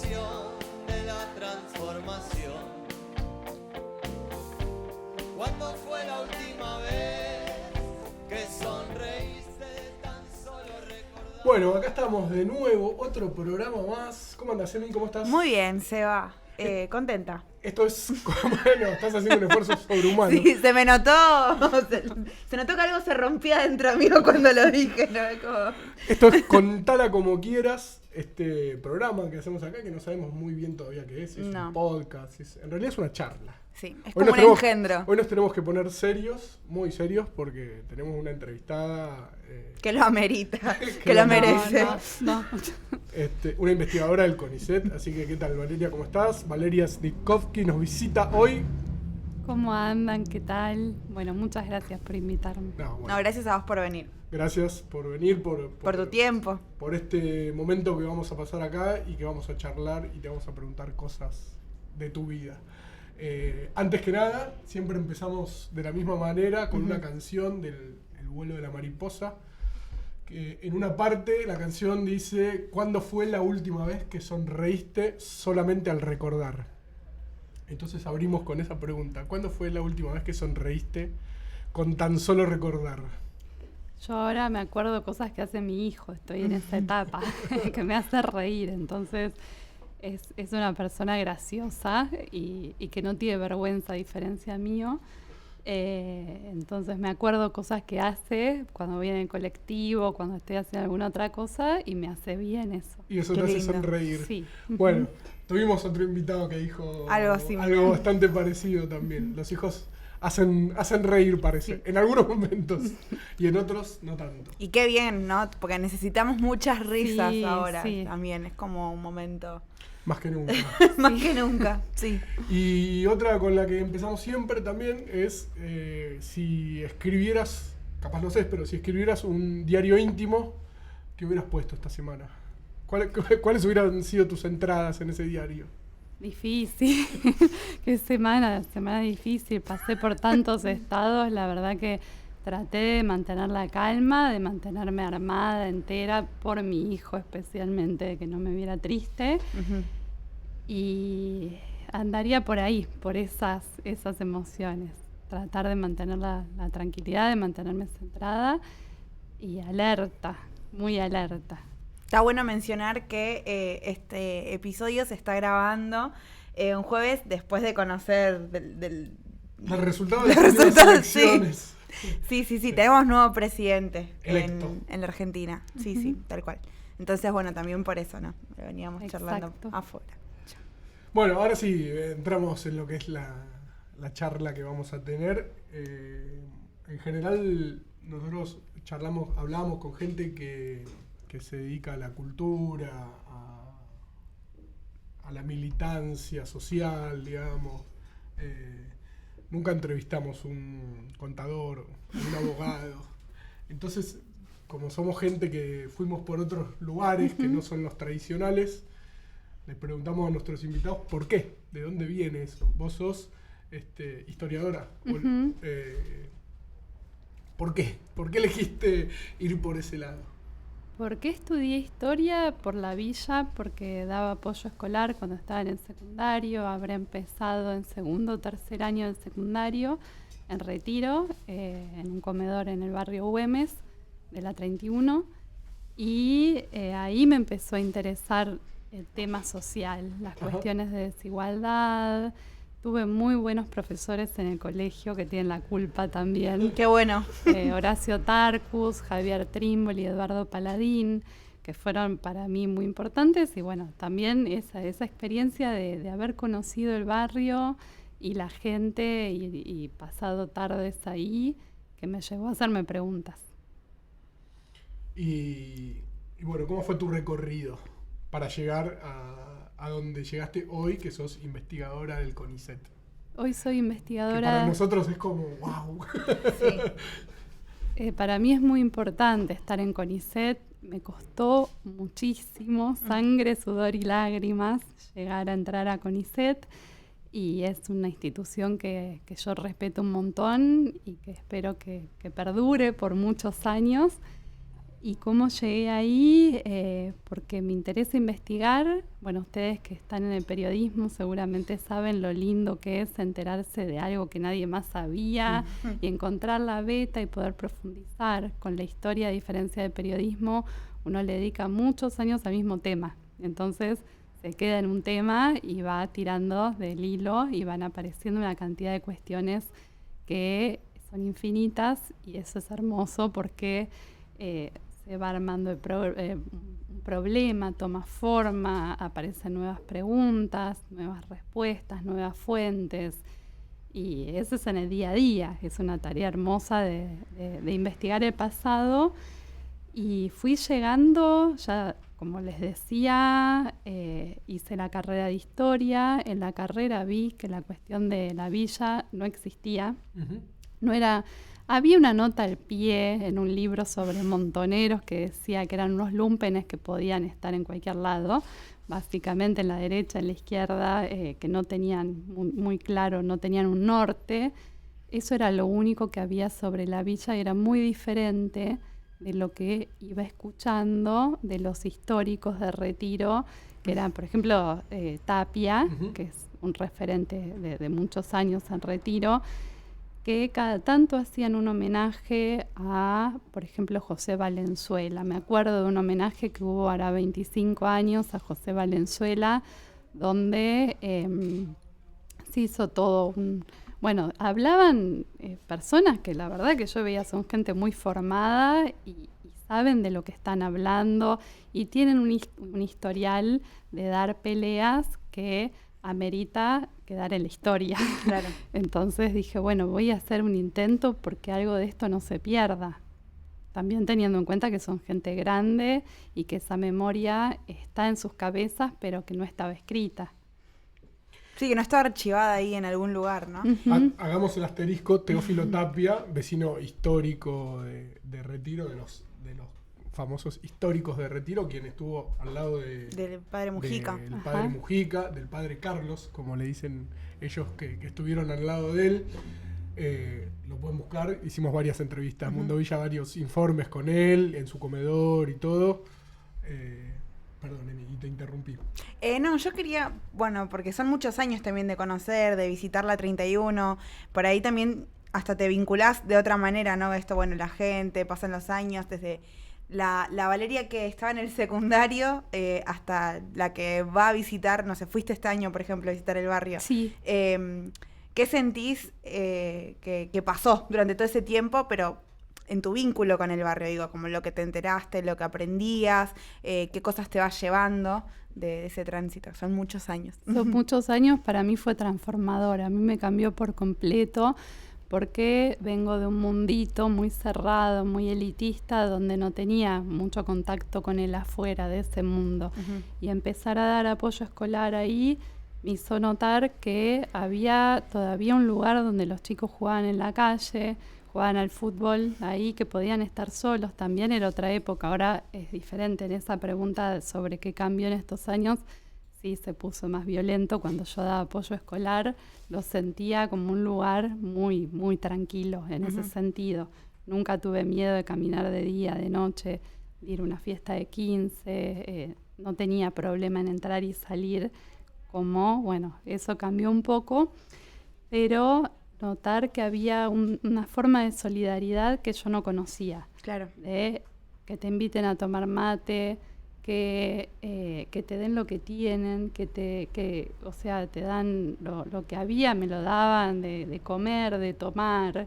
emoción de la transformación. ¿Cuándo fue la última vez que sonreíste de tan solo recordar? Bueno, acá estamos de nuevo, otro programa más. ¿Cómo andas, Emi? ¿Cómo estás? Muy bien, Seba. Contenta. Esto es, bueno, estás haciendo un esfuerzo sobrehumano. Sí, se me notó. Se notó que algo se rompía dentro mío cuando lo dije, ¿no? Esto es Contala como quieras, este programa que hacemos acá, que no sabemos muy bien todavía qué es. Es un podcast, en realidad es una charla. Sí, es Hoy como un engendro. Hoy nos tenemos que poner serios, muy serios, porque tenemos una entrevistada... que lo amerita, que lo merece. No. Una investigadora del CONICET, así que ¿qué tal, Valeria? ¿Cómo estás? Valeria Snikovsky nos visita hoy. ¿Cómo andan? ¿Qué tal? Bueno, muchas gracias por invitarme. No, gracias a vos por venir. Gracias por venir, por tu tiempo. Por este momento que vamos a pasar acá y que vamos a charlar y te vamos a preguntar cosas de tu vida. Antes que nada, siempre empezamos de la misma manera con una canción del El vuelo de la mariposa. Que en una parte la canción dice: ¿cuándo fue la última vez que sonreíste solamente al recordar? Entonces abrimos con esa pregunta: ¿cuándo fue la última vez que sonreíste con tan solo recordar? Yo ahora me acuerdo cosas que hace mi hijo, estoy en esa etapa que me hace reír, entonces es una persona graciosa y que no tiene vergüenza a diferencia mío. Entonces me acuerdo cosas que hace cuando viene en colectivo, cuando estoy haciendo alguna otra cosa y me hace bien eso. Y eso te hace sonreír. Sí. Bueno, tuvimos otro invitado que dijo algo bastante parecido también. Los hijos hacen reír, parece, sí, en algunos momentos y en otros no tanto. Y qué bien, ¿no? Porque necesitamos muchas risas ahora sí. También, es como un momento... Más que nunca. Más que nunca, sí. Y otra con la que empezamos siempre también es si escribieras, capaz no sé, pero si escribieras un diario íntimo, ¿qué hubieras puesto esta semana? ¿Cuáles hubieran sido tus entradas en ese diario? Difícil. Qué semana difícil. Pasé por tantos estados, la verdad que traté de mantener la calma, de mantenerme armada, entera, por mi hijo especialmente, de que no me viera triste. Y andaría por ahí, por esas emociones. Tratar de mantener la tranquilidad, de mantenerme centrada y alerta, muy alerta. Está bueno mencionar que este episodio se está grabando un jueves después de conocer el resultado de las elecciones. Sí, tenemos nuevo presidente electo en la Argentina. Sí, tal cual. Entonces, bueno, también por eso, ¿no? Veníamos charlando afuera. Bueno, ahora sí, entramos en lo que es la charla que vamos a tener. En general, nosotros hablábamos con gente que se dedica a la cultura, a la militancia social, digamos. Nunca entrevistamos un contador, un abogado. Entonces, como somos gente que fuimos por otros lugares que no son los tradicionales, les preguntamos a nuestros invitados por qué, de dónde viene eso. Vos sos historiadora. ¿Por qué? ¿Por qué elegiste ir por ese lado? ¿Por qué estudié historia? Por la villa, porque daba apoyo escolar cuando estaba en el secundario. Habré empezado en segundo o tercer año del secundario, en Retiro, en un comedor en el barrio Güemes, de la 31. Y ahí me empezó a interesar el tema social, las cuestiones de desigualdad. Tuve muy buenos profesores en el colegio que tienen la culpa también. ¡Qué bueno! Horacio Tarcus, Javier Trímboli y Eduardo Paladín, que fueron para mí muy importantes. Y bueno, también esa experiencia de haber conocido el barrio y la gente y pasado tardes ahí, que me llevó a hacerme preguntas. Y bueno, ¿cómo fue tu recorrido para llegar a donde llegaste hoy, que sos investigadora del CONICET? Hoy soy investigadora... Que para nosotros es como, wow. Sí. Para mí es muy importante estar en CONICET. Me costó muchísimo, sangre, sudor y lágrimas, llegar a entrar a CONICET. Y es una institución que yo respeto un montón y que espero que perdure por muchos años. ¿Y cómo llegué ahí? Porque me interesa investigar. Bueno, ustedes que están en el periodismo seguramente saben lo lindo que es enterarse de algo que nadie más sabía y encontrar la beta y poder profundizar. Con la historia, a diferencia del periodismo, uno le dedica muchos años al mismo tema. Entonces se queda en un tema y va tirando del hilo y van apareciendo una cantidad de cuestiones que son infinitas, y eso es hermoso porque se va armando un problema, toma forma, aparecen nuevas preguntas, nuevas respuestas, nuevas fuentes, y eso es en el día a día. Es una tarea hermosa de investigar el pasado, y fui llegando, ya como les decía, hice la carrera de historia. En la carrera vi que la cuestión de la villa no existía. No era, había una nota al pie en un libro sobre montoneros que decía que eran unos lúmpenes que podían estar en cualquier lado, básicamente en la derecha, en la izquierda, que no tenían muy claro, no tenían un norte. Eso era lo único que había sobre la villa, y era muy diferente de lo que iba escuchando de los históricos de Retiro, que eran, por ejemplo, Tapia, que es un referente de muchos años en Retiro, que cada tanto hacían un homenaje a, por ejemplo, José Valenzuela. Me acuerdo de un homenaje que hubo ahora 25 años a José Valenzuela, donde se hizo todo un... Bueno, hablaban personas que la verdad que yo veía son gente muy formada y saben de lo que están hablando, y tienen un historial de dar peleas que amerita quedar en la historia. Claro. Entonces dije, bueno, voy a hacer un intento porque algo de esto no se pierda. También teniendo en cuenta que son gente grande y que esa memoria está en sus cabezas, pero que no estaba escrita. Sí, que no estaba archivada ahí en algún lugar, ¿no? Hagamos el asterisco. Teófilo Tapia, vecino histórico de Retiro, de los famosos históricos de Retiro, quien estuvo al lado del padre Mujica. Del padre Mujica, del padre Carlos, como le dicen ellos que estuvieron al lado de él. Lo pueden buscar. Hicimos varias entrevistas. Mundo Villa, varios informes con él, en su comedor y todo. Perdón, Emi, te interrumpí. No, yo quería, bueno, porque son muchos años también de conocer, de visitar la 31, por ahí también hasta te vinculás de otra manera, ¿no? Esto, bueno, la gente, pasan los años, desde la Valeria que estaba en el secundario hasta la que va a visitar, no sé, fuiste este año, por ejemplo, a visitar el barrio. Sí. ¿Qué sentís que pasó durante todo ese tiempo, pero en tu vínculo con el barrio, digo, como lo que te enteraste, lo que aprendías, qué cosas te vas llevando de ese tránsito? Son muchos años. Son muchos años, para mí fue transformador, a mí me cambió por completo, porque vengo de un mundito muy cerrado, muy elitista, donde no tenía mucho contacto con el afuera de ese mundo. Y empezar a dar apoyo escolar ahí me hizo notar que había todavía un lugar donde los chicos jugaban en la calle, jugaban al fútbol ahí, que podían estar solos. También era otra época, ahora es diferente. En esa pregunta sobre qué cambió en estos años, sí se puso más violento. Cuando yo daba apoyo escolar, lo sentía como un lugar muy, muy tranquilo en ese sentido. Nunca tuve miedo de caminar de día, de noche, de ir a una fiesta de 15, no tenía problema en entrar y salir, como, bueno, eso cambió un poco, pero notar que había una forma de solidaridad que yo no conocía. Claro. De que te inviten a tomar mate, que te den lo que tienen, o sea, te dan lo que había, me lo daban de comer, de tomar,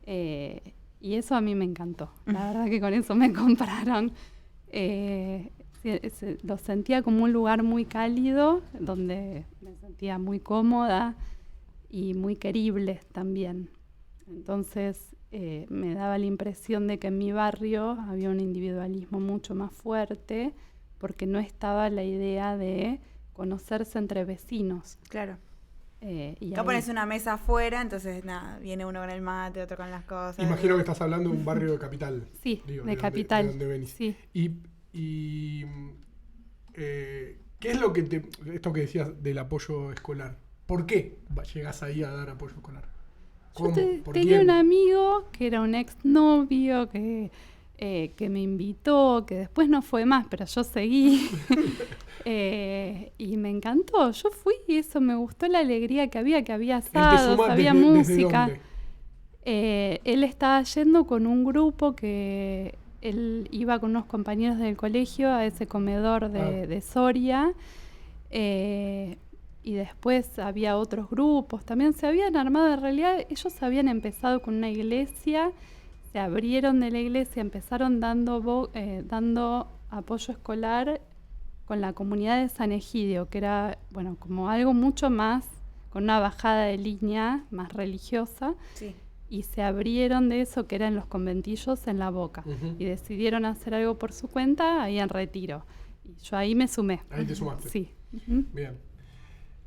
y eso a mí me encantó. La verdad que con eso me compraron. Lo sentía como un lugar muy cálido, donde me sentía muy cómoda y muy querible también. Entonces me daba la impresión de que en mi barrio había un individualismo mucho más fuerte, porque no estaba la idea de conocerse entre vecinos. Claro. Y acá pones una mesa afuera, entonces nada, viene uno con el mate, otro con las cosas. Imagino que estás hablando de un barrio de Capital. Sí, de Capital. De donde venís. Sí. Y ¿qué es lo que esto que decías del apoyo escolar? ¿Por qué llegás ahí a dar apoyo escolar? Yo tenía un amigo que era un exnovio, que que me invitó, que después no fue más, pero yo seguí. Y me encantó. Yo fui y eso, me gustó la alegría que había asados, había música. Él estaba yendo con un grupo que él iba con unos compañeros del colegio a ese comedor de Soria. Y después había otros grupos, también se habían armado. En realidad ellos habían empezado con una iglesia, se abrieron de la iglesia, empezaron dando apoyo escolar con la comunidad de San Egidio, que era, bueno, como algo mucho más, con una bajada de línea más religiosa. Sí. Y se abrieron de eso, que eran los conventillos en La Boca. Uh-huh. Y decidieron hacer algo por su cuenta ahí en Retiro. Y yo ahí me sumé. Ahí te sumaste. Sí. Bien.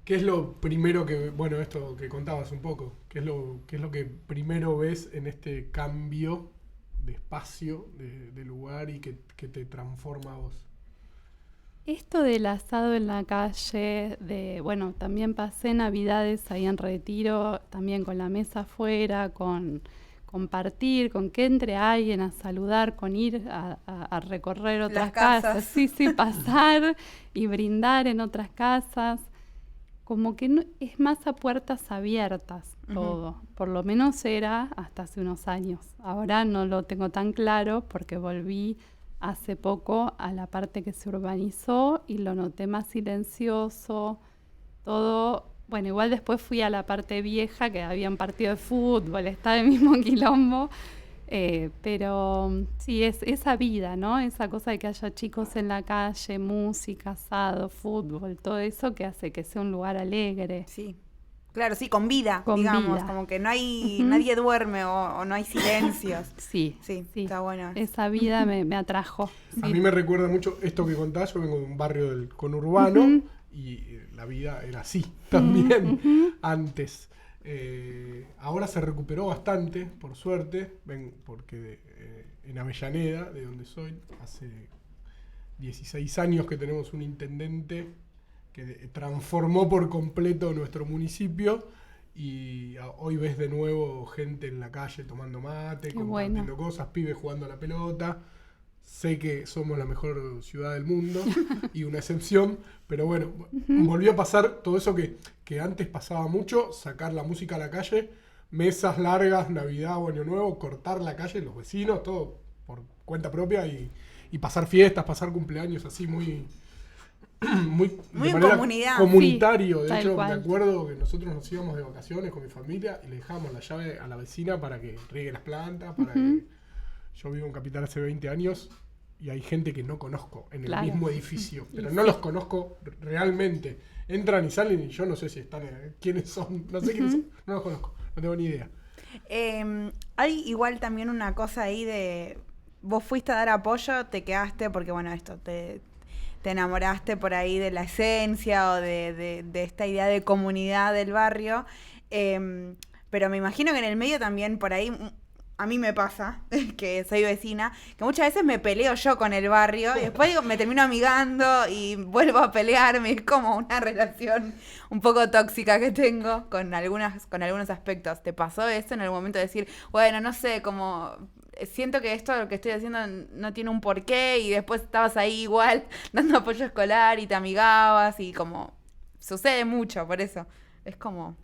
¿Qué es lo primero que, bueno, esto que contabas un poco, qué es lo que primero ves en este cambio de espacio, de lugar y que te transforma a vos? Esto del asado en la calle, bueno, también pasé Navidades ahí en Retiro, también con la mesa afuera, con compartir, con que entre alguien a saludar, con ir a recorrer otras casas. Sí, pasar y brindar en otras casas. Como que no, es más a puertas abiertas todo. Por lo menos era hasta hace unos años. Ahora no lo tengo tan claro porque volví hace poco a la parte que se urbanizó y lo noté más silencioso, todo. Bueno, igual después fui a la parte vieja, que había un partido de fútbol, estaba el mismo quilombo, pero sí, es esa vida, ¿no? Esa cosa de que haya chicos en la calle, música, asado, fútbol, todo eso que hace que sea un lugar alegre. Sí. Claro, sí, con vida, con digamos, vida. Como que no hay, nadie duerme o no hay silencios. Sí, está bueno. Esa vida me atrajo. Sí. A mí me recuerda mucho esto que contás, yo vengo de un barrio del conurbano y la vida era así también antes. Ahora se recuperó bastante, por suerte, porque en Avellaneda, de donde soy, hace 16 años que tenemos un intendente que transformó por completo nuestro municipio y hoy ves de nuevo gente en la calle tomando mate, compartiendo cosas, pibes jugando a la pelota. Sé que somos la mejor ciudad del mundo y una excepción, pero bueno, volvió a pasar todo eso que antes pasaba mucho, sacar la música a la calle, mesas largas, Navidad o Año Nuevo, cortar la calle, los vecinos, todo por cuenta propia y pasar fiestas, pasar cumpleaños así muy en comunidad. Comunitario. Sí, de hecho, cual. me acuerdo que nosotros nos íbamos de vacaciones con mi familia y le dejábamos la llave a la vecina para que riegue las plantas, para que... Yo vivo en Capital hace 20 añlos y hay gente que no conozco en el mismo edificio, pero no los conozco realmente. Entran y salen y yo no sé si están, quiénes son, no sé quiénes son, no los conozco, no tengo ni idea. Hay igual también una cosa ahí de... Vos fuiste a dar apoyo, te quedaste porque, bueno, esto, te enamoraste por ahí de la esencia o de esta idea de comunidad del barrio. Pero me imagino que en el medio también por ahí... A mí me pasa, que soy vecina, que muchas veces me peleo yo con el barrio y después me termino amigando y vuelvo a pelearme. Es como una relación un poco tóxica que tengo con algunos aspectos. ¿Te pasó eso en algún momento de decir, bueno, no sé, como siento que esto lo que estoy haciendo no tiene un porqué y después estabas ahí igual dando apoyo escolar y te amigabas y como sucede mucho por eso? Es como...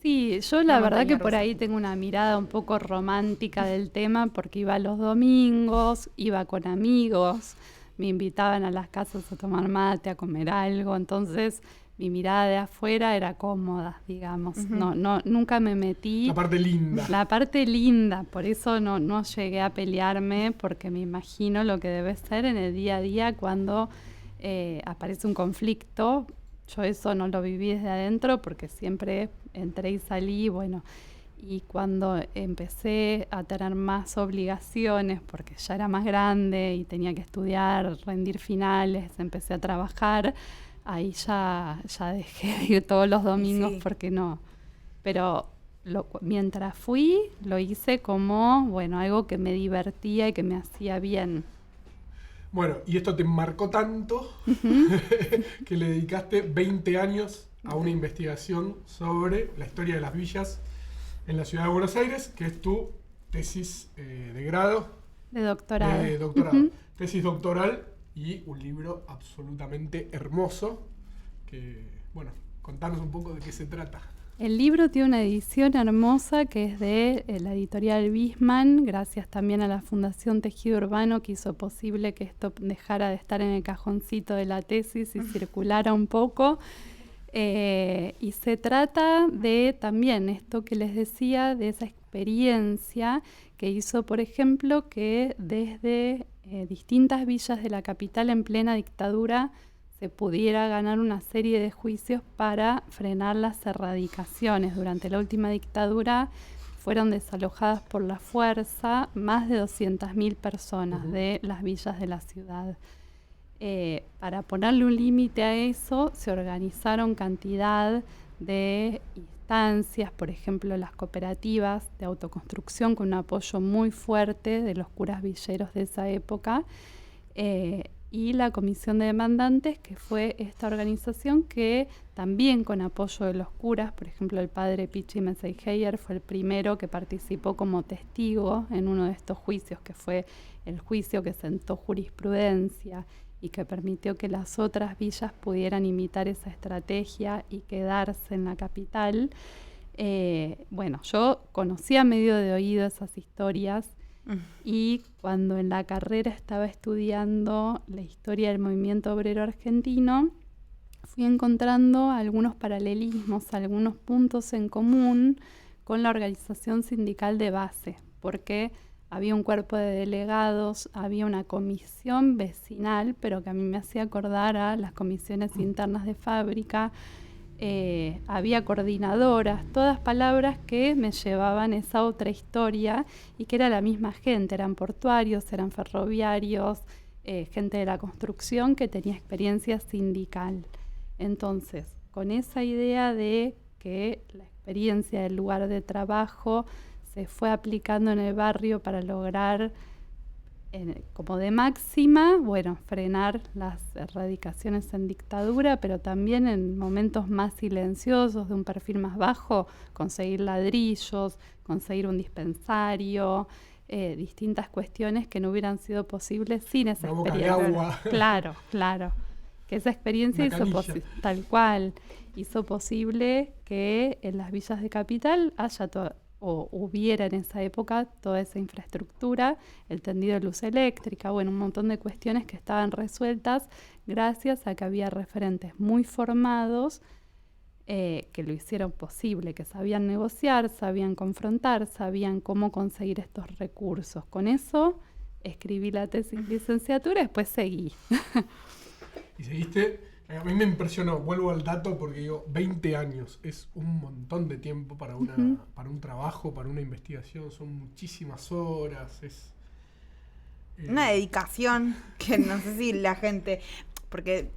Sí, yo la verdad que por ahí tengo una mirada un poco romántica del tema porque iba los domingos, iba con amigos, me invitaban a las casas a tomar mate, a comer algo, entonces mi mirada de afuera era cómoda, digamos. No, nunca me metí. La parte linda. La parte linda, por eso no llegué a pelearme porque me imagino lo que debe ser en el día a día cuando aparece un conflicto. Yo eso no lo viví desde adentro porque siempre entré y salí, bueno, y cuando empecé a tener más obligaciones, porque ya era más grande y tenía que estudiar, rendir finales, empecé a trabajar, ahí ya dejé de ir todos los domingos porque no. Pero mientras fui, lo hice como, bueno, algo que me divertía y que me hacía bien. Bueno, y esto te marcó tanto que le dedicaste 20 años a una investigación sobre la historia de las villas en la ciudad de Buenos Aires, que es tu tesis de grado. De doctorado. De doctorado. Ujú. Tesis doctoral y un libro absolutamente hermoso que, bueno, contanos un poco de qué se trata. El libro tiene una edición hermosa que es de la editorial Bisman, gracias también a la Fundación Tejido Urbano que hizo posible que esto dejara de estar en el cajoncito de la tesis y circulara un poco. Y se trata de también esto que les decía, de esa experiencia que hizo, por ejemplo, que desde distintas villas de la capital en plena dictadura se pudiera ganar una serie de juicios para frenar las erradicaciones. Durante la última dictadura fueron desalojadas por la fuerza más de 200.000 personas de las villas de la ciudad. Para ponerle un límite a eso, se organizaron cantidad de instancias, por ejemplo, las cooperativas de autoconstrucción con un apoyo muy fuerte de los curas villeros de esa época, y la Comisión de Demandantes, que fue esta organización que también con apoyo de los curas, por ejemplo, el padre Pichi Messeiheyer fue el primero que participó como testigo en uno de estos juicios, que fue el juicio que sentó jurisprudencia y que permitió que las otras villas pudieran imitar esa estrategia y quedarse en la capital. Bueno, yo conocía medio de oído esas historias y cuando en la carrera estaba estudiando la historia del movimiento obrero argentino, fui encontrando algunos paralelismos, algunos puntos en común con la organización sindical de base, porque había un cuerpo de delegados, había una comisión vecinal, pero que a mí me hacía acordar a las comisiones internas de fábrica, había coordinadoras, todas palabras que me llevaban esa otra historia y que era la misma gente, eran portuarios, eran ferroviarios, gente de la construcción que tenía experiencia sindical. Entonces, con esa idea de que la experiencia del lugar de trabajo se fue aplicando en el barrio para lograr, como de máxima, bueno, frenar las erradicaciones en dictadura, pero también en momentos más silenciosos, de un perfil más bajo, conseguir ladrillos, conseguir un dispensario, distintas cuestiones que no hubieran sido posibles sin esa Una boca de experiencia. agua. Claro. Que esa experiencia Una hizo canilla. tal cual, hizo posible que en las villas de capital haya o hubiera en esa época toda esa infraestructura, el tendido de luz eléctrica, bueno, un montón de cuestiones que estaban resueltas gracias a que había referentes muy formados que lo hicieron posible, que sabían negociar, sabían confrontar, sabían cómo conseguir estos recursos. Con eso escribí la tesis licenciatura y después seguí. Y seguiste, a mí me impresionó, vuelvo al dato porque digo, 20 años es un montón de tiempo para para un trabajo, para una investigación, son muchísimas horas, es... Una dedicación que no sé si la gente, porque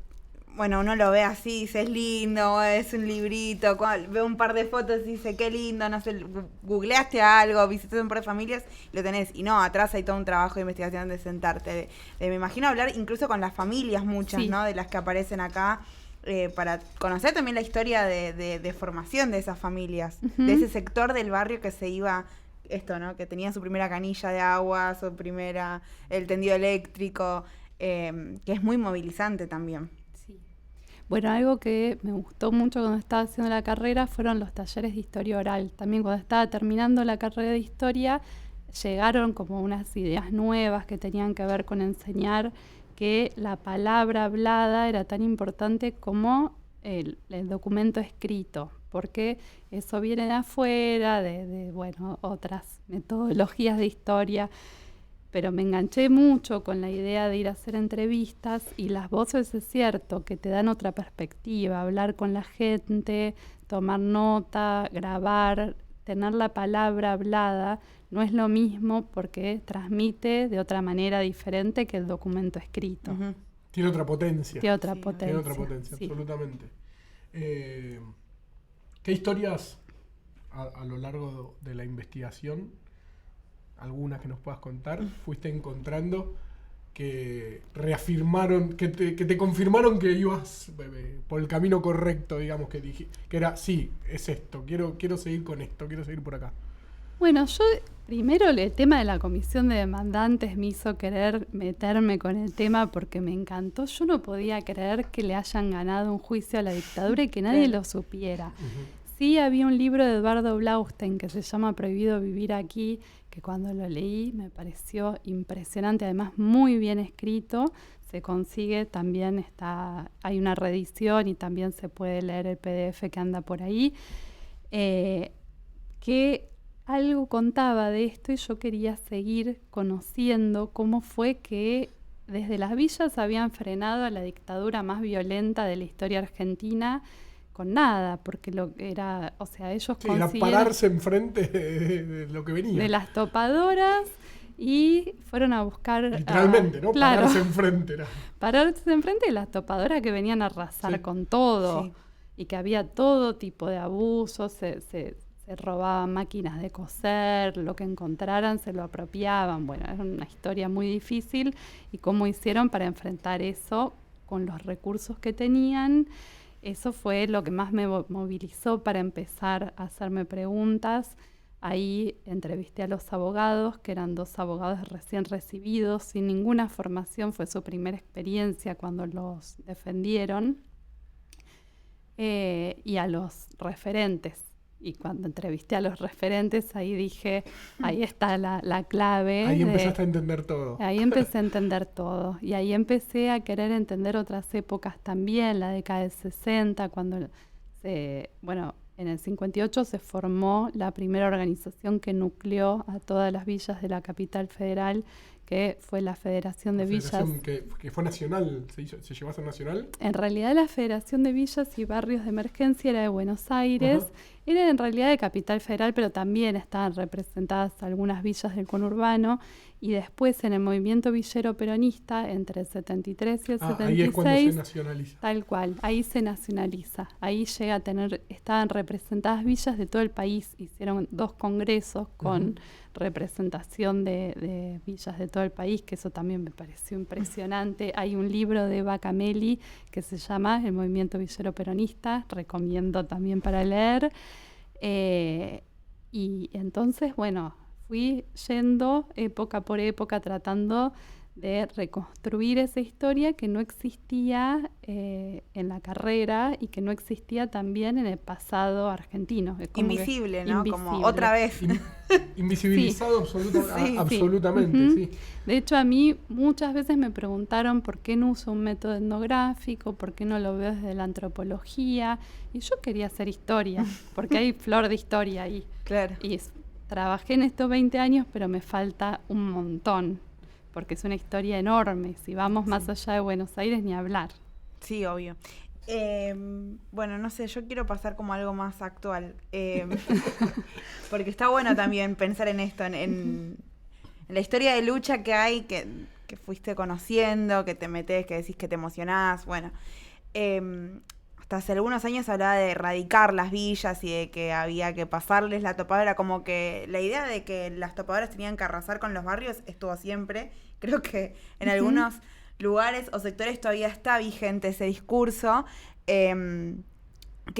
bueno, uno lo ve así, dice es lindo, es un librito, ve un par de fotos y dice qué lindo, no sé, googleaste algo, visitaste un par de familias, lo tenés, y no, atrás hay todo un trabajo de investigación de sentarte, me imagino hablar incluso con las familias muchas, Sí. ¿no? De las que aparecen acá, para conocer también la historia de formación de esas familias, de ese sector del barrio que se iba... Esto, ¿no? Que tenía su primera canilla de agua, el tendido eléctrico, que es muy movilizante también. Sí. Bueno, algo que me gustó mucho cuando estaba haciendo la carrera fueron los talleres de historia oral. También cuando estaba terminando la carrera de historia, llegaron como unas ideas nuevas que tenían que ver con enseñar que la palabra hablada era tan importante como el documento escrito, porque eso viene de afuera, de otras metodologías de historia, pero me enganché mucho con la idea de ir a hacer entrevistas y las voces, es cierto, que te dan otra perspectiva, hablar con la gente, tomar nota, grabar, tener la palabra hablada, no es lo mismo porque transmite de otra manera diferente que el documento escrito. Ujú. Tiene otra potencia. Tiene otra Sí, potencia. Tiene otra potencia, sí. absolutamente. ¿Qué historias a lo largo de la investigación, algunas que nos puedas contar, fuiste encontrando que reafirmaron, que te confirmaron que ibas por el camino correcto, digamos, que era, sí, es esto, quiero seguir con esto, quiero seguir por acá? Bueno, yo primero el tema de la comisión de demandantes me hizo querer meterme con el tema porque me encantó. Yo no podía creer que le hayan ganado un juicio a la dictadura y que nadie lo supiera. Sí, había un libro de Eduardo Blaustein que se llama Prohibido vivir aquí, que cuando lo leí me pareció impresionante, además muy bien escrito. Se consigue, también hay una reedición y también se puede leer el PDF que anda por ahí, que algo contaba de esto y yo quería seguir conociendo cómo fue que desde las villas habían frenado a la dictadura más violenta de la historia argentina con nada, porque ellos Era consiguieron pararse enfrente de lo que venía. de las topadoras y fueron a buscar... Literalmente, ¿no? Claro, Pararse enfrente. pararse enfrente de las topadoras que venían a arrasar Sí. con todo. Sí. Y que había todo tipo de abusos, se robaban máquinas de coser, lo que encontraran se lo apropiaban. Bueno, era una historia muy difícil y cómo hicieron para enfrentar eso con los recursos que tenían. Eso fue lo que más me movilizó para empezar a hacerme preguntas. Ahí entrevisté a los abogados, que eran 2 abogados recién recibidos, sin ninguna formación, fue su primera experiencia cuando los defendieron. Y a los referentes. Y cuando entrevisté a los referentes, ahí dije, ahí está la clave. Ahí empezaste a entender todo. Ahí empecé a entender todo. Y ahí empecé a querer entender otras épocas también, la década del 60, cuando en el 58 se formó la primera organización que nucleó a todas las villas de la capital federal, que fue la Federación de Villas. Que fue nacional, se llevó a ser nacional. En realidad la Federación de Villas y Barrios de Emergencia era de Buenos Aires, era en realidad de Capital Federal, pero también estaban representadas algunas villas del conurbano, y después en el movimiento villero peronista, entre el 73 y el 76, ahí es cuando se nacionaliza. tal cual, ahí se nacionaliza, ahí llega a estaban representadas villas de todo el país, hicieron 2 congresos con representación de villas de todo el país, que eso también me pareció impresionante. Hay un libro de Eva Camelli que se llama El movimiento villero peronista, recomiendo también para leer. Y entonces, bueno, fui yendo época por época tratando de reconstruir esa historia que no existía en la carrera y que no existía también en el pasado argentino. Invisible, ¿no? Invisible. Como otra vez. Invisibilizado Sí. absolutamente, Ujú. sí. De hecho, a mí muchas veces me preguntaron por qué no uso un método etnográfico, por qué no lo veo desde la antropología. Y yo quería hacer historia, porque hay flor de historia ahí. Claro. Y trabajé en estos 20 años, pero me falta un montón, porque es una historia enorme. Si vamos más allá de Buenos Aires, ni hablar. Sí, obvio. Bueno, no sé, yo quiero pasar como algo más actual. Porque está bueno también pensar en esto, en la historia de lucha que hay, que fuiste conociendo, que te metés, que decís que te emocionás. Bueno, hasta hace algunos años se hablaba de erradicar las villas y de que había que pasarles la topadora, como que la idea de que las topadoras tenían que arrasar con los barrios estuvo siempre. Creo que en algunos lugares o sectores todavía está vigente ese discurso. ¿Qué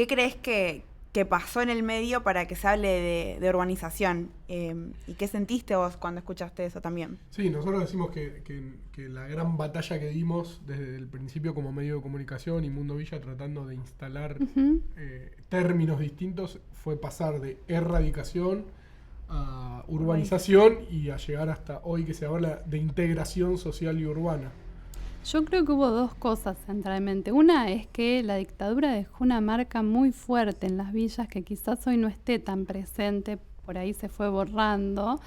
crees que pasó en el medio para que se hable de urbanización? ¿Y qué sentiste vos cuando escuchaste eso también? Sí, nosotros decimos que la gran batalla que dimos desde el principio como medio de comunicación y Mundo Villa tratando de instalar términos distintos fue pasar de erradicación a urbanización y a llegar hasta hoy que se habla de integración social y urbana. Yo creo que hubo 2 cosas centralmente. Una es que la dictadura dejó una marca muy fuerte en las villas que quizás hoy no esté tan presente, por ahí se fue borrando,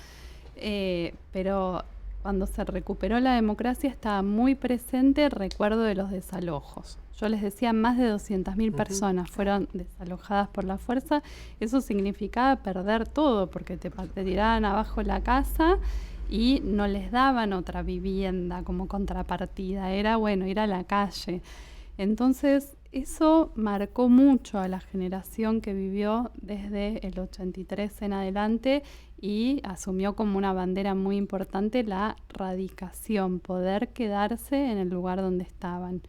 pero cuando se recuperó la democracia estaba muy presente el recuerdo de los desalojos. Yo les decía, más de 200.000 personas fueron desalojadas por la fuerza. Eso significaba perder todo, porque te tiraban abajo la casa y no les daban otra vivienda como contrapartida. Era, bueno, ir a la calle. Entonces, eso marcó mucho a la generación que vivió desde el 83 en adelante y asumió como una bandera muy importante la radicación, poder quedarse en el lugar donde estaban.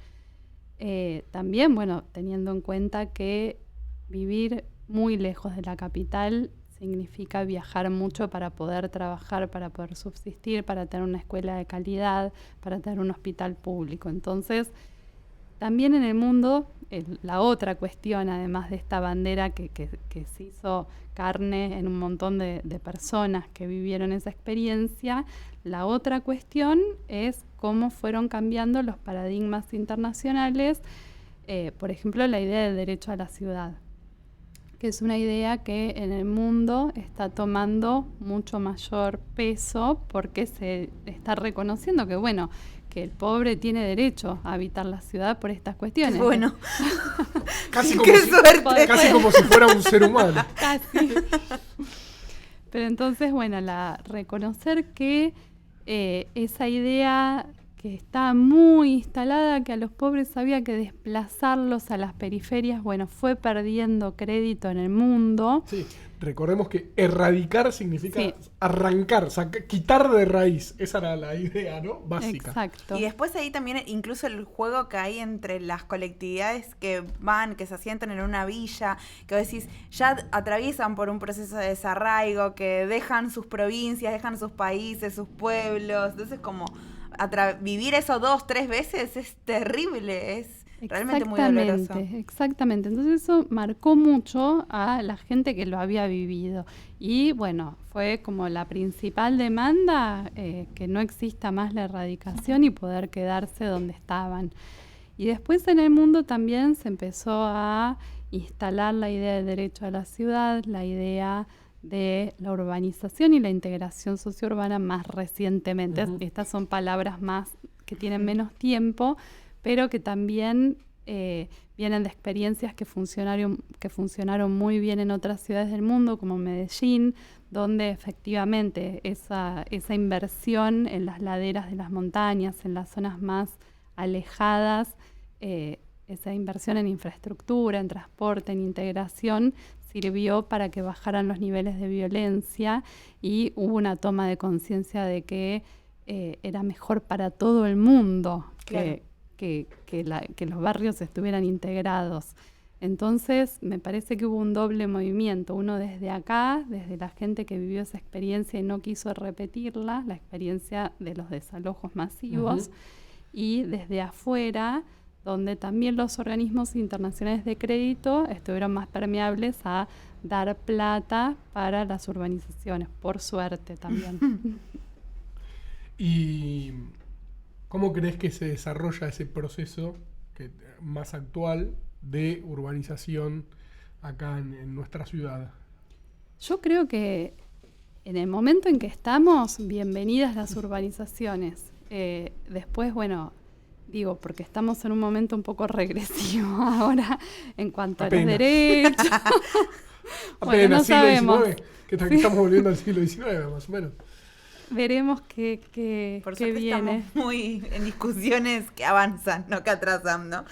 También, bueno, teniendo en cuenta que vivir muy lejos de la capital significa viajar mucho para poder trabajar, para poder subsistir, para tener una escuela de calidad, para tener un hospital público. Entonces, también en el mundo, la otra cuestión, además de esta bandera que se hizo carne en un montón de personas que vivieron esa experiencia, la otra cuestión es cómo fueron cambiando los paradigmas internacionales, por ejemplo, la idea del derecho a la ciudad, que es una idea que en el mundo está tomando mucho mayor peso porque se está reconociendo que, bueno, que el pobre tiene derecho a habitar la ciudad por estas cuestiones. Bueno, Casi qué suerte. Casi como si fuera un ser humano. Casi. Pero entonces, bueno, reconocer que esa idea que está muy instalada, que a los pobres había que desplazarlos a las periferias, bueno, fue perdiendo crédito en el mundo. Sí, recordemos que erradicar significa Sí. arrancar, quitar de raíz. Esa era la idea, ¿no? Básica. Exacto. Y después ahí también incluso el juego que hay entre las colectividades que se asientan en una villa, que vos decís, ya atraviesan por un proceso de desarraigo, que dejan sus provincias, dejan sus países, sus pueblos. Entonces como vivir eso 2, 3 veces es terrible, es realmente muy doloroso. Exactamente. Entonces eso marcó mucho a la gente que lo había vivido. Y bueno, fue como la principal demanda que no exista más la erradicación y poder quedarse donde estaban. Y después en el mundo también se empezó a instalar la idea del derecho a la ciudad, la idea de la urbanización y la integración sociourbana más recientemente. Uh-huh. Estas son palabras más que tienen menos tiempo, pero que también vienen de experiencias que funcionaron muy bien en otras ciudades del mundo, como Medellín, donde efectivamente esa inversión en las laderas de las montañas, en las zonas más alejadas, esa inversión en infraestructura, en transporte, en integración, sirvió para que bajaran los niveles de violencia y hubo una toma de conciencia de que era mejor para todo el mundo Claro. que los barrios estuvieran integrados. Entonces, me parece que hubo un doble movimiento, uno desde acá, desde la gente que vivió esa experiencia y no quiso repetirla, la experiencia de los desalojos masivos, Uh-huh. y desde afuera, donde también los organismos internacionales de crédito estuvieron más permeables a dar plata para las urbanizaciones, por suerte también. ¿Y cómo crees que se desarrolla ese proceso más actual de urbanización acá en nuestra ciudad? Yo creo que en el momento en que estamos, bienvenidas las urbanizaciones. Después, bueno, digo, porque estamos en un momento un poco regresivo ahora en cuanto a los Apenas. derechos. Bueno, Apenas no siglo sabemos. XIX, que estamos volviendo al siglo XIX, más o menos. Veremos qué Por suerte viene. estamos muy en discusiones que avanzan, no que atrasan, ¿no?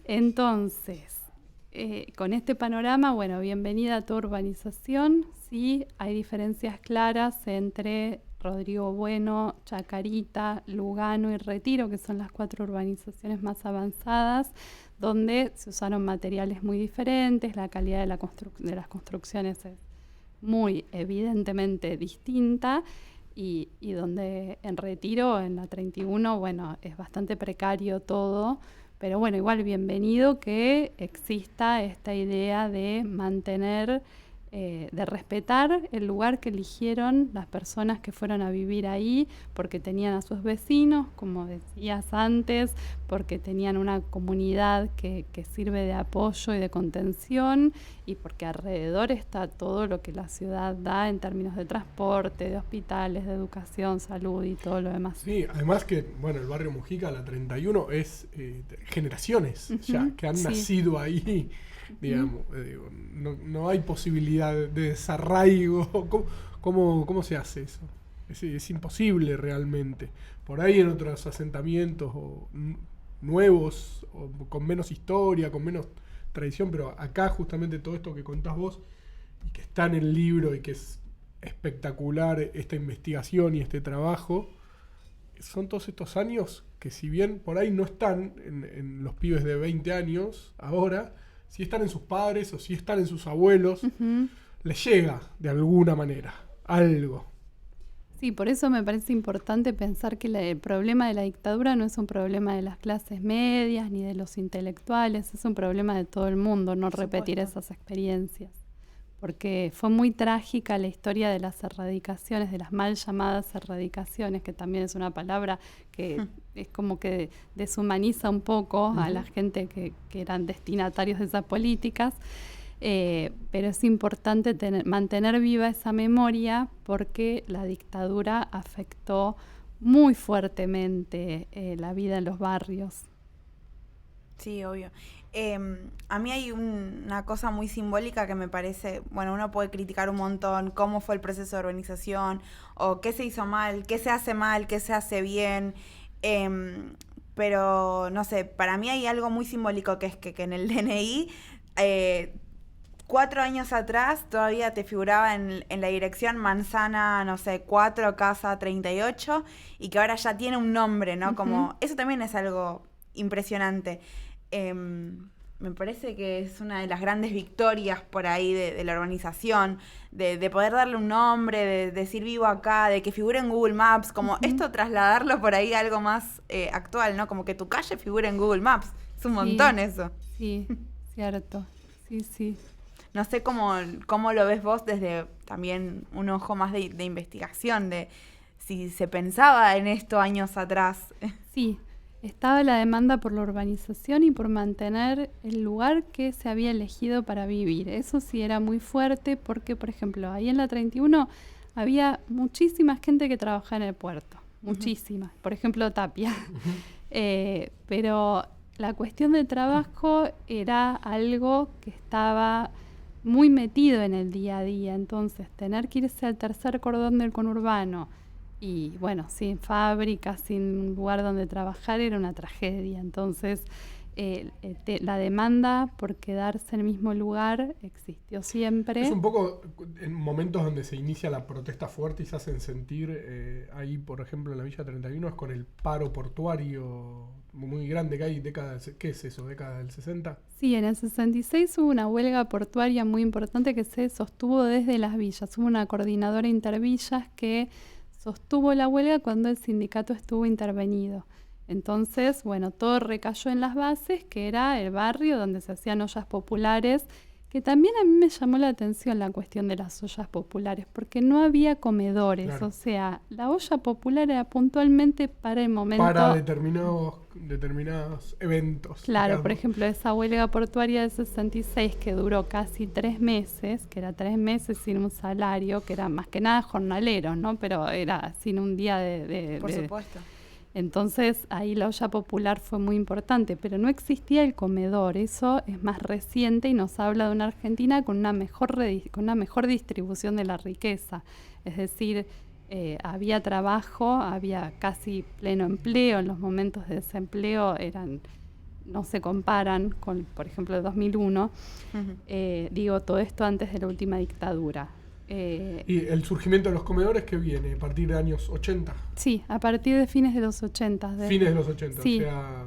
Entonces, con este panorama, bueno, bienvenida a tu urbanización. Sí, hay diferencias claras entre Rodrigo Bueno, Chacarita, Lugano y Retiro, que son las 4 urbanizaciones más avanzadas, donde se usaron materiales muy diferentes, la calidad de las construcciones es muy evidentemente distinta, y donde en Retiro, en la 31, bueno, es bastante precario todo, pero bueno, igual bienvenido que exista esta idea de mantener, de respetar el lugar que eligieron las personas que fueron a vivir ahí, porque tenían a sus vecinos, como decías antes, porque tenían una comunidad que sirve de apoyo y de contención, y porque alrededor está todo lo que la ciudad da en términos de transporte, de hospitales, de educación, salud y todo lo demás. Sí, además que, bueno, el barrio Mujica, la 31, es generaciones ya que han sí. nacido ahí, digamos. No hay posibilidad de desarraigo. ¿Cómo se hace eso? Es imposible realmente. Por ahí en otros asentamientos nuevos, o con menos historia, con menos tradición, pero acá justamente todo esto que contás vos y que está en el libro y que es espectacular esta investigación y este trabajo, son todos estos años que, si bien por ahí no están en los pibes de 20 años ahora, sí están en sus padres o sí están en sus abuelos. Uh-huh. les llega de alguna manera, algo. Sí, por eso me parece importante pensar que el problema de la dictadura no es un problema de las clases medias ni de los intelectuales, es un problema de todo el mundo, no repetir esas experiencias. Porque fue muy trágica la historia de las erradicaciones, de las mal llamadas erradicaciones, que también es una palabra que es como que deshumaniza un poco a la gente que eran destinatarios de esas políticas. Pero es importante mantener viva esa memoria porque la dictadura afectó muy fuertemente la vida en los barrios. Sí, obvio. A mí hay una cosa muy simbólica que me parece, bueno, uno puede criticar un montón cómo fue el proceso de urbanización, o qué se hizo mal, qué se hace bien, pero no sé, para mí hay algo muy simbólico que es que en el DNI 4 años atrás todavía te figuraba en la dirección manzana, no sé, 4, casa 38, y que ahora ya tiene un nombre, ¿no? Como, eso también es algo impresionante. Me parece que es una de las grandes victorias por ahí de la urbanización, de poder darle un nombre, de decir vivo acá, de que figure en Google Maps, como esto trasladarlo por ahí a algo más actual, ¿no? Como que tu calle figure en Google Maps. Es un montón eso. Sí, cierto. Sí. No sé cómo lo ves vos desde también un ojo más de investigación, de si se pensaba en esto años atrás. Sí, estaba la demanda por la urbanización y por mantener el lugar que se había elegido para vivir. Eso sí era muy fuerte porque, por ejemplo, ahí en la 31 había muchísima gente que trabajaba en el puerto, muchísima. Por ejemplo, Tapia. Pero la cuestión de trabajo era algo que estaba muy metido en el día a día, entonces tener que irse al tercer cordón del conurbano y bueno, sin fábrica, sin lugar donde trabajar era una tragedia. Entonces la demanda por quedarse en el mismo lugar existió siempre. Es un poco en momentos donde se inicia la protesta fuerte y se hacen sentir, ahí por ejemplo en la Villa 31 es con el paro portuario muy grande que hay, ¿qué es eso? ¿Década del 60? Sí, en el 66 hubo una huelga portuaria muy importante que se sostuvo desde las villas. Hubo una coordinadora intervillas que sostuvo la huelga cuando el sindicato estuvo intervenido. Entonces, bueno, todo recayó en las bases, que era el barrio donde se hacían ollas populares, que también a mí me llamó la atención la cuestión de las ollas populares, porque no había comedores, claro. O sea, la olla popular era puntualmente para el momento... Para determinados eventos. Claro, digamos. Por ejemplo, esa huelga portuaria del 66 que duró casi 3 meses, que era 3 meses sin un salario, que era más que nada jornaleros, ¿no? Pero era sin un día Por supuesto. Entonces ahí la olla popular fue muy importante, pero no existía el comedor. Eso es más reciente y nos habla de una Argentina con una mejor distribución de la riqueza. Es decir, había trabajo, había casi pleno empleo. En los momentos de desempleo no se comparan con, por ejemplo, el 2001. Digo, todo esto antes de la última dictadura. ¿Y el surgimiento de los comedores qué viene? ¿A partir de años 80? Sí, a partir de fines de los 80. Fines de los 80, sí. O sea,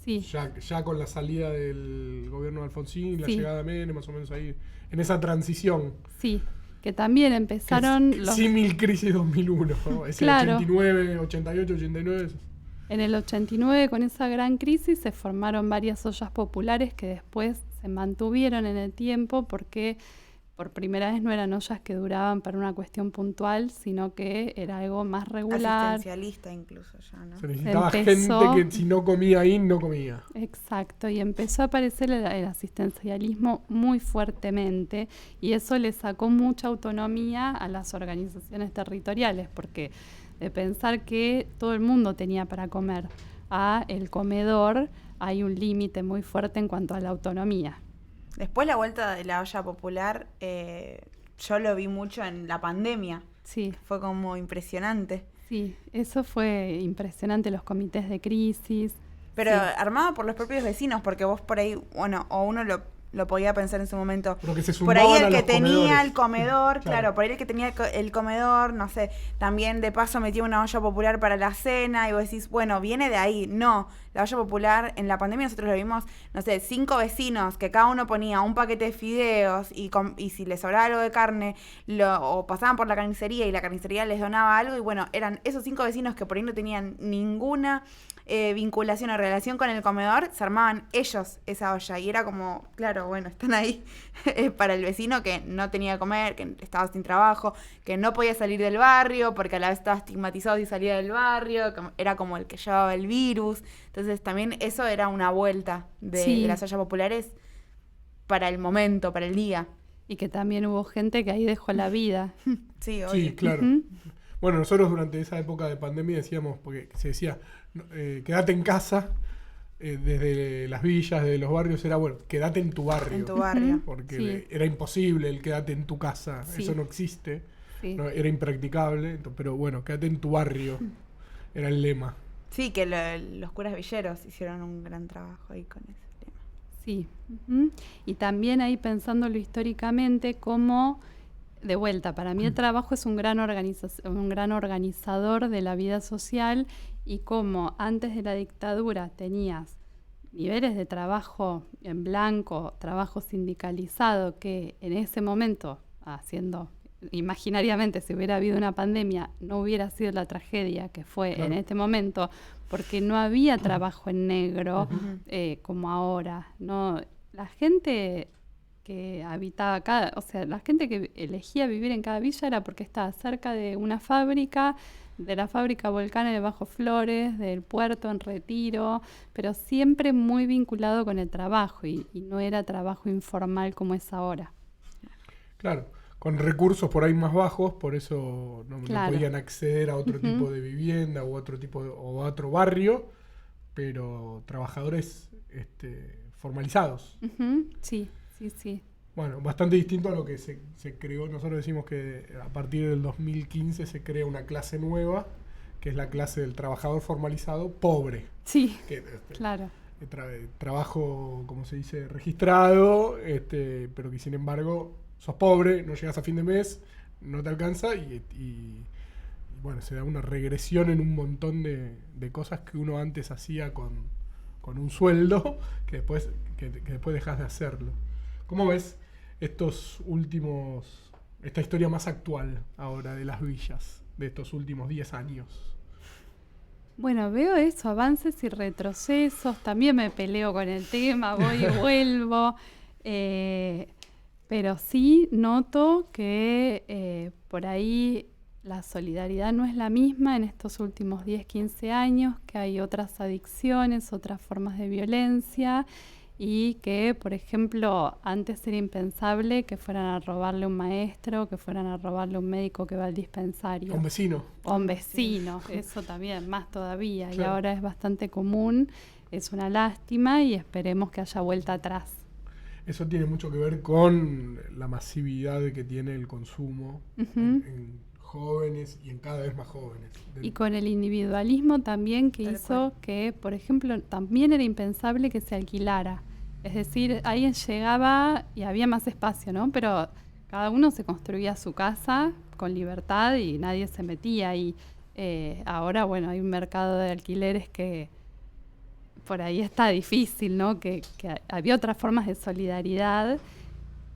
sí. Ya con la salida del gobierno de Alfonsín y la llegada de Menem, más o menos ahí, en esa transición. Sí, que también empezaron... Símil crisis 2001, ¿no? Ese claro. 89, 88, 89... En el 89, con esa gran crisis, se formaron varias ollas populares que después se mantuvieron en el tiempo porque... Por primera vez no eran ollas que duraban para una cuestión puntual, sino que era algo más regular. Asistencialista incluso ya, ¿no? Se necesitaba gente que si no comía ahí, no comía. Exacto, y empezó a aparecer el asistencialismo muy fuertemente y eso le sacó mucha autonomía a las organizaciones territoriales, porque de pensar que todo el mundo tenía para comer a el comedor, hay un límite muy fuerte en cuanto a la autonomía. Después la vuelta de la olla popular, yo lo vi mucho en la pandemia. Sí. Fue como impresionante. Sí, eso fue impresionante, los comités de crisis. Pero armado por los propios vecinos, porque vos por ahí, bueno, o uno lo podía pensar en su momento. Pero que se Por ahí sumaban a el que los tenía comedores. el comedor, Claro. claro, por ahí el que tenía el comedor, no sé, también de paso metía una olla popular para la cena y vos decís, bueno, viene de ahí. No, la olla popular, en la pandemia nosotros lo vimos, no sé, 5 vecinos que cada uno ponía un paquete de fideos y si les sobraba algo de carne, o pasaban por la carnicería y la carnicería les donaba algo y bueno, eran esos 5 vecinos que por ahí no tenían ninguna vinculación o relación con el comedor, se armaban ellos esa olla y era como, claro, bueno, están ahí para el vecino que no tenía que comer, que estaba sin trabajo, que no podía salir del barrio porque a la vez estaba estigmatizado si salía del barrio, que era como el que llevaba el virus. Entonces también eso era una vuelta de las ollas populares para el momento, para el día. Y que también hubo gente que ahí dejó la vida. Sí, obvio. Sí, claro. Ujú. Bueno, nosotros durante esa época de pandemia decíamos, porque se decía, quédate en casa, desde las villas, desde los barrios, era bueno, quédate en tu barrio. En tu barrio. Porque Sí. era imposible el quédate en tu casa, Sí. eso no existe, Sí. no, era impracticable, pero bueno, quédate en tu barrio, era el lema. Sí, que los curas villeros hicieron un gran trabajo ahí con ese tema. Sí. Ujú. Y también ahí pensándolo históricamente como, de vuelta, para mí el trabajo es un gran organizador de la vida social y como antes de la dictadura tenías niveles de trabajo en blanco, trabajo sindicalizado, que en ese momento, haciendo imaginariamente, si hubiera habido una pandemia, no hubiera sido la tragedia que fue Claro. en este momento, porque no había trabajo en negro Ujú. como ahora. No, la gente que habitaba o sea, la gente que elegía vivir en cada villa era porque estaba cerca de una fábrica, de la fábrica Volcán de Bajo Flores, del puerto en Retiro, pero siempre muy vinculado con el trabajo y no era trabajo informal como es ahora. Claro, con recursos por ahí más bajos, por eso no Claro. podían acceder a otro Ujú. tipo de vivienda o o a otro barrio, pero trabajadores formalizados. Ujú. Sí, sí, sí. Bueno, bastante distinto a lo que se creó. Nosotros decimos que a partir del 2015 se crea una clase nueva, que es la clase del trabajador formalizado pobre. Sí, Que, claro. trabajo, como se dice, registrado, pero que sin embargo sos pobre, no llegas a fin de mes, no te alcanza y bueno, se da una regresión en un montón de cosas que uno antes hacía con un sueldo que después dejas de hacerlo. ¿Cómo ves esta historia más actual ahora de las villas, de estos últimos 10 años? Bueno, veo eso, avances y retrocesos, también me peleo con el tema, voy y vuelvo, pero sí noto que por ahí la solidaridad no es la misma en estos últimos 10, 15 años, que hay otras adicciones, otras formas de violencia y que, por ejemplo, antes era impensable que fueran a robarle a un maestro, que fueran a robarle a un médico que va al dispensario. Un vecino. O a un vecino, eso también, más todavía. Claro. Y ahora es bastante común, es una lástima y esperemos que haya vuelta atrás. Eso tiene mucho que ver con la masividad que tiene el consumo Ujú. en jóvenes y en cada vez más jóvenes. Y con el individualismo también que Tal hizo que, por ejemplo, también era impensable que se alquilara. Es decir, alguien llegaba y había más espacio, ¿no? Pero cada uno se construía su casa con libertad y nadie se metía. Y ahora, bueno, hay un mercado de alquileres que por ahí está difícil, ¿no? Que había otras formas de solidaridad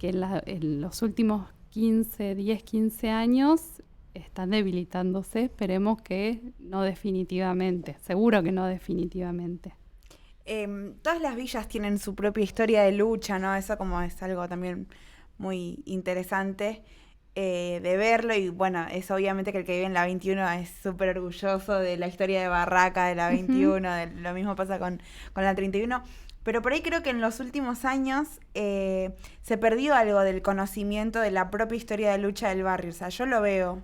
que en los últimos 10, 15 años están debilitándose. Esperemos que no definitivamente, seguro que no definitivamente. Todas las villas tienen su propia historia de lucha, ¿no? Eso como es algo también muy interesante de verlo y bueno, es obviamente que el que vive en la 21 es súper orgulloso de la historia de Barraca de la 21, lo mismo pasa con la 31, pero por ahí creo que en los últimos años se perdió algo del conocimiento de la propia historia de lucha del barrio, o sea, yo lo veo,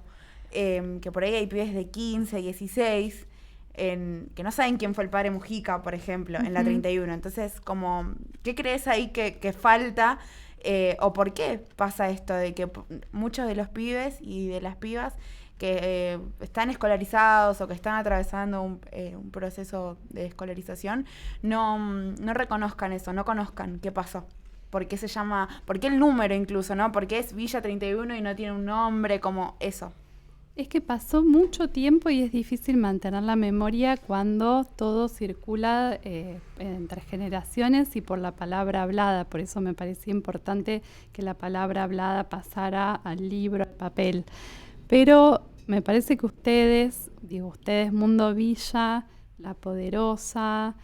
que por ahí hay pibes de 15, 16, que no saben quién fue el padre Mujica, por ejemplo, en la 31. Entonces, como, ¿qué crees ahí que falta? ¿O por qué pasa esto de que muchos de los pibes y de las pibas que están escolarizados o que están atravesando un proceso de escolarización no reconozcan eso, no conozcan qué pasó? por qué se llama, por qué el número incluso, ¿no? ¿Por qué es Villa 31 y no tiene un nombre? Como eso. Es que pasó mucho tiempo y es difícil mantener la memoria cuando todo circula entre generaciones y por la palabra hablada. Por eso me parecía importante que la palabra hablada pasara al libro, al papel. Pero me parece que ustedes, Mundo Villa, La Poderosa,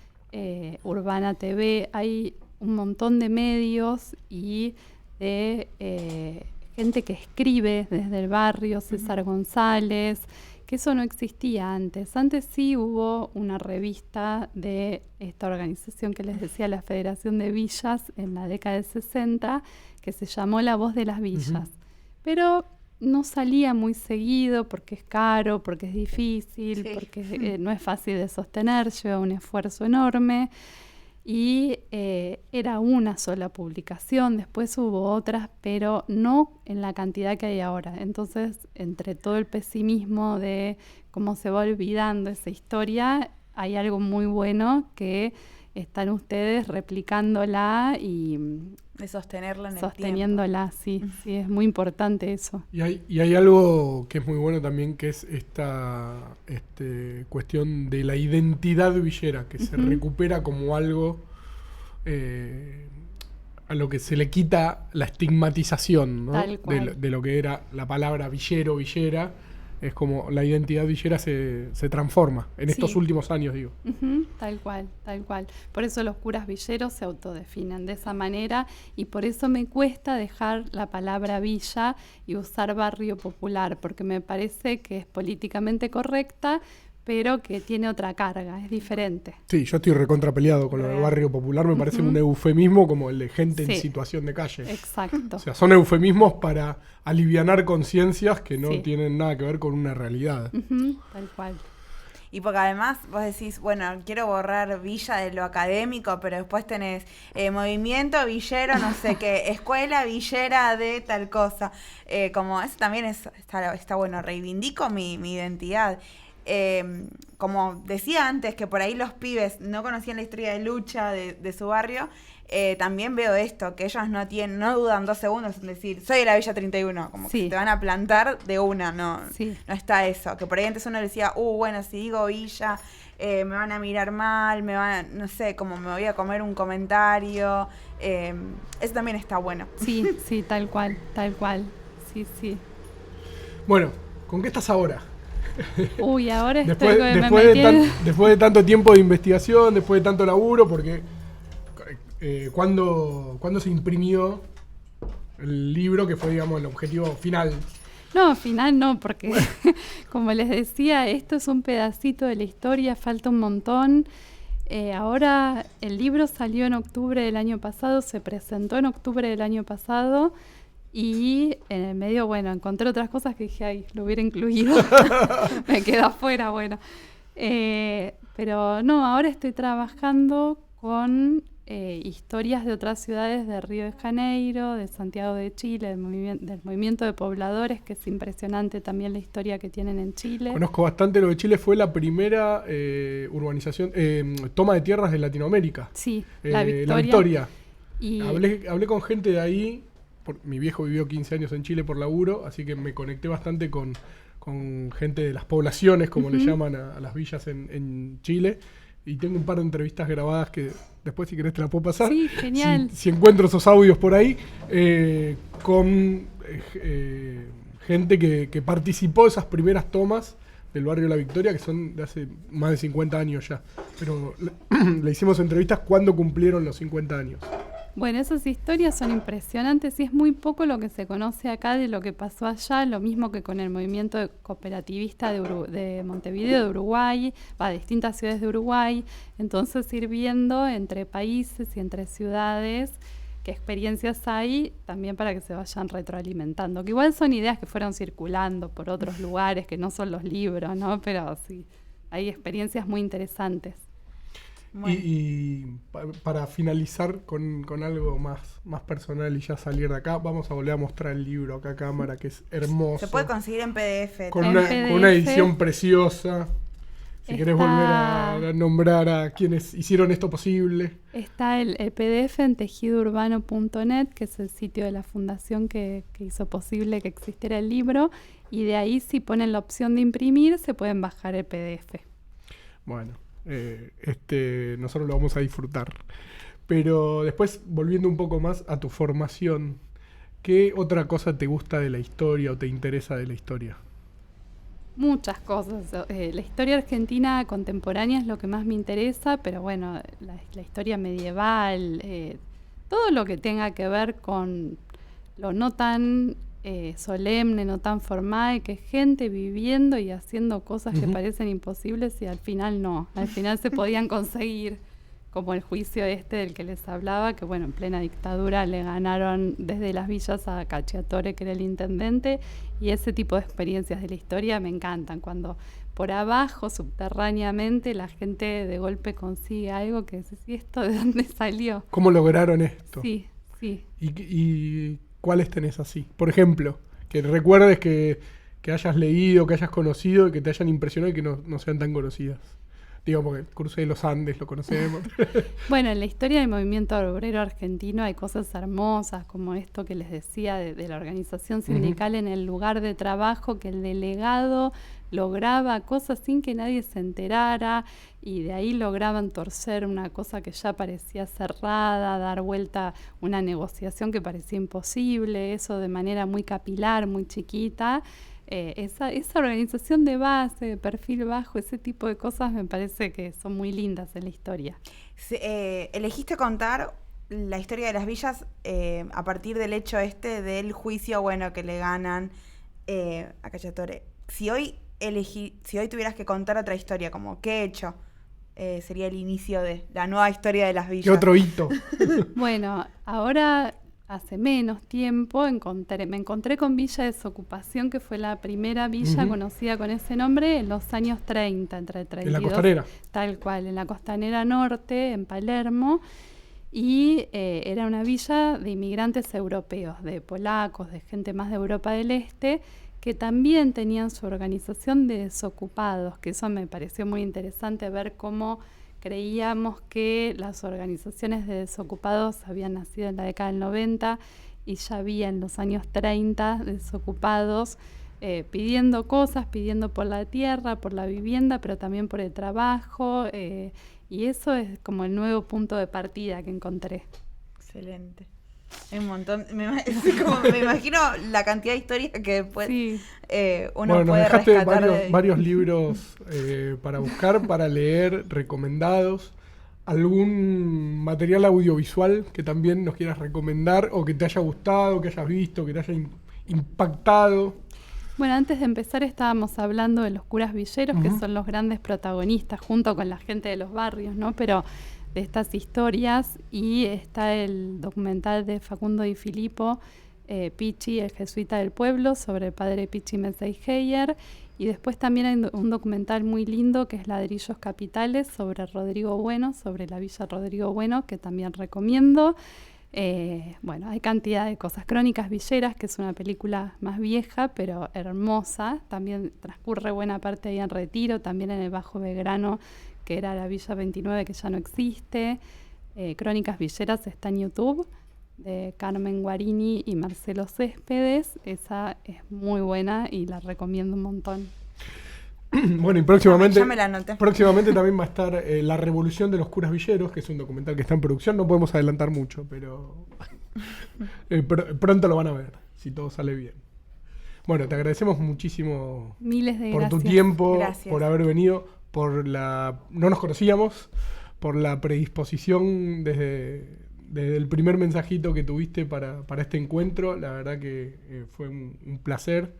Urbana TV, hay un montón de medios y de gente que escribe desde el barrio, César González, que eso no existía antes. Antes sí hubo una revista de esta organización que les decía, la Federación de Villas, en la década del 60, que se llamó La Voz de las Villas. Pero no salía muy seguido porque es caro, porque es difícil, porque no es fácil de sostener, lleva un esfuerzo enorme. Y era una sola publicación, después hubo otras, pero no en la cantidad que hay ahora. Entonces, entre todo el pesimismo de cómo se va olvidando esa historia, hay algo muy bueno que están ustedes replicándola y de sostenerla en sosteniéndola, sí, es muy importante eso. Y hay algo que es muy bueno también, que es esta cuestión de la identidad villera, que se recupera como algo a lo que se le quita la estigmatización, ¿no? de lo que era la palabra villero, villera. Es como la identidad villera se transforma en estos últimos años, digo. Tal cual. Por eso los curas villeros se autodefinen de esa manera y por eso me cuesta dejar la palabra villa y usar barrio popular, porque me parece que es políticamente correcta, pero que tiene otra carga, es diferente. Sí, yo estoy recontrapeleado con lo del barrio popular, me parece un eufemismo como el de gente en situación de calle. Exacto. O sea, son eufemismos para alivianar conciencias que no tienen nada que ver con una realidad. Tal cual. Y porque además vos decís, bueno, quiero borrar Villa de lo académico, pero después tenés movimiento villero, no sé qué, escuela villera de tal cosa. Como eso también está bueno, reivindico mi identidad. Como decía antes, que por ahí los pibes no conocían la historia de lucha de su barrio, también veo esto, que ellos no dudan 2 segundos en decir, soy de la Villa 31, como que te van a plantar de una, no está eso, que por ahí antes uno decía, bueno, si digo Villa, me van a mirar mal, no sé, como me voy a comer un comentario, eso también está bueno. Sí, tal cual, sí. Bueno, ¿con qué estás ahora? Uy, ahora después de tanto tiempo de investigación, después de tanto laburo, porque ¿cuándo se imprimió el libro que fue, digamos, el objetivo final? No, final no, porque como les decía, esto es un pedacito de la historia, falta un montón. Ahora el libro salió en octubre del año pasado, se presentó en octubre del año pasado. Y en el medio, bueno, encontré otras cosas que dije, ay, lo hubiera incluido. Me quedó afuera, bueno. Pero no, ahora estoy trabajando con historias de otras ciudades de Río de Janeiro, de Santiago de Chile, del movimiento de pobladores, que es impresionante también la historia que tienen en Chile. Conozco bastante lo de Chile, fue la primera urbanización, toma de tierras de Latinoamérica. Sí, La Victoria. Y hablé con gente de ahí. Mi viejo vivió 15 años en Chile por laburo, así que me conecté bastante con gente de las poblaciones, como le llaman a las villas en Chile. Y tengo un par de entrevistas grabadas que después, si querés, te las puedo pasar. Sí, genial. Si encuentro esos audios por ahí, con gente que participó de esas primeras tomas del barrio La Victoria, que son de hace más de 50 años ya. Pero le hicimos entrevistas cuando cumplieron los 50 años. Bueno, esas historias son impresionantes y es muy poco lo que se conoce acá de lo que pasó allá, lo mismo que con el movimiento cooperativista de Montevideo, de Uruguay, de distintas ciudades de Uruguay. Entonces, ir viendo entre países y entre ciudades qué experiencias hay también para que se vayan retroalimentando. Que igual son ideas que fueron circulando por otros lugares, que no son los libros, ¿no? Pero sí, hay experiencias muy interesantes. Bueno. Y para finalizar con algo más personal y ya salir de acá, vamos a volver a mostrar el libro acá a cámara, que es hermoso. Se puede conseguir en PDF. Con una edición preciosa, Si querés volver a nombrar a quienes hicieron esto posible. Está el PDF en tejidourbano.net, que es el sitio de la fundación que hizo posible que existiera el libro, y de ahí, si ponen la opción de imprimir, se pueden bajar el PDF. Bueno, nosotros lo vamos a disfrutar. Pero después, volviendo un poco más a tu formación, ¿qué otra cosa te gusta de la historia o te interesa de la historia? Muchas cosas. La historia argentina contemporánea es lo que más me interesa, pero bueno, la historia medieval, todo lo que tenga que ver con lo no tan solemne, no tan formal, que es gente viviendo y haciendo cosas que parecen imposibles y al final no, al final se podían conseguir, como el juicio del que les hablaba, que bueno, en plena dictadura le ganaron desde las villas a Cacciatore, que era el intendente, y ese tipo de experiencias de la historia me encantan, cuando por abajo, subterráneamente, la gente de golpe consigue algo que dices, ¿y esto de dónde salió? ¿Cómo lograron esto? Sí, sí. ¿Y cuáles tenés así? Por ejemplo, que recuerdes que hayas leído, que hayas conocido y que te hayan impresionado y que no sean tan conocidas. Digo, porque el cruce de los Andes lo conocemos. Bueno, en la historia del movimiento obrero argentino hay cosas hermosas, como esto que les decía de la organización sindical en el lugar de trabajo, que el delegado lograba cosas sin que nadie se enterara, y de ahí lograban torcer una cosa que ya parecía cerrada, dar vuelta una negociación que parecía imposible, eso de manera muy capilar, muy chiquita. Esa organización de base, de perfil bajo, ese tipo de cosas me parece que son muy lindas en la historia. Elegiste contar la historia de las villas a partir del hecho del juicio, bueno, que le ganan a Cacciatore. Si hoy tuvieras que contar otra historia, como ¿qué hecho sería el inicio de la nueva historia de las villas? ¿Qué otro hito? Bueno, ahora hace menos tiempo me encontré con Villa Desocupación, que fue la primera villa conocida con ese nombre en los años 30, entre 32. ¿En la Costanera? Tal cual, en la Costanera Norte, en Palermo. Y era una villa de inmigrantes europeos, de polacos, de gente más de Europa del Este, que también tenían su organización de desocupados, que eso me pareció muy interesante ver cómo creíamos que las organizaciones de desocupados habían nacido en la década del 90 y ya había en los años 30 desocupados pidiendo cosas, pidiendo por la tierra, por la vivienda, pero también por el trabajo, y eso es como el nuevo punto de partida que encontré. Excelente. Hay un montón, me imagino la cantidad de historias que después uno puede rescatar. Varios libros para buscar, para leer, recomendados. ¿Algún material audiovisual que también nos quieras recomendar o que te haya gustado, que hayas visto, que te haya impactado? Bueno, antes de empezar estábamos hablando de los curas villeros, que son los grandes protagonistas junto con la gente de los barrios, ¿no? Pero de estas historias, y está el documental de Facundo Di Filippo, Pichi, el jesuita del pueblo, sobre el padre Pichi Metzger, y después también hay un documental muy lindo que es Ladrillos Capitales, sobre Rodrigo Bueno, sobre la Villa Rodrigo Bueno, que también recomiendo. Bueno, hay cantidad de cosas. Crónicas Villeras, que es una película más vieja, pero hermosa, también transcurre buena parte ahí en Retiro, también en el Bajo Belgrano, que era la Villa 29, que ya no existe. Crónicas Villeras está en YouTube, de Carmen Guarini y Marcelo Céspedes. Esa es muy buena y la recomiendo un montón. Bueno, y próximamente, ya me la anoté. Próximamente también va a estar La Revolución de los Curas Villeros, que es un documental que está en producción. No podemos adelantar mucho, pero pronto lo van a ver, si todo sale bien. Bueno, te agradecemos muchísimo por tu tiempo, por haber venido, no nos conocíamos, por la predisposición desde el primer mensajito que tuviste para este encuentro. La verdad que fue un placer.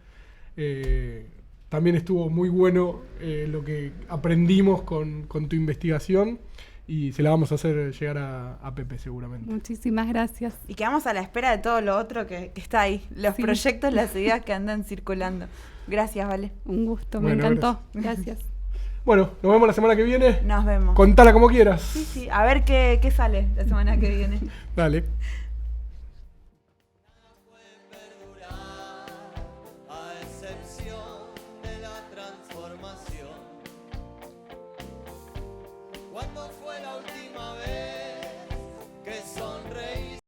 También estuvo muy bueno lo que aprendimos con tu investigación, y se la vamos a hacer llegar a Pepe seguramente. Muchísimas gracias. Y quedamos a la espera de todo lo otro que está ahí, los proyectos, las ideas que andan circulando. Gracias, Vale. Un gusto, me encantó. Gracias. Bueno, nos vemos la semana que viene. Nos vemos. Contala como quieras. Sí, a ver qué sale la semana que viene. Dale.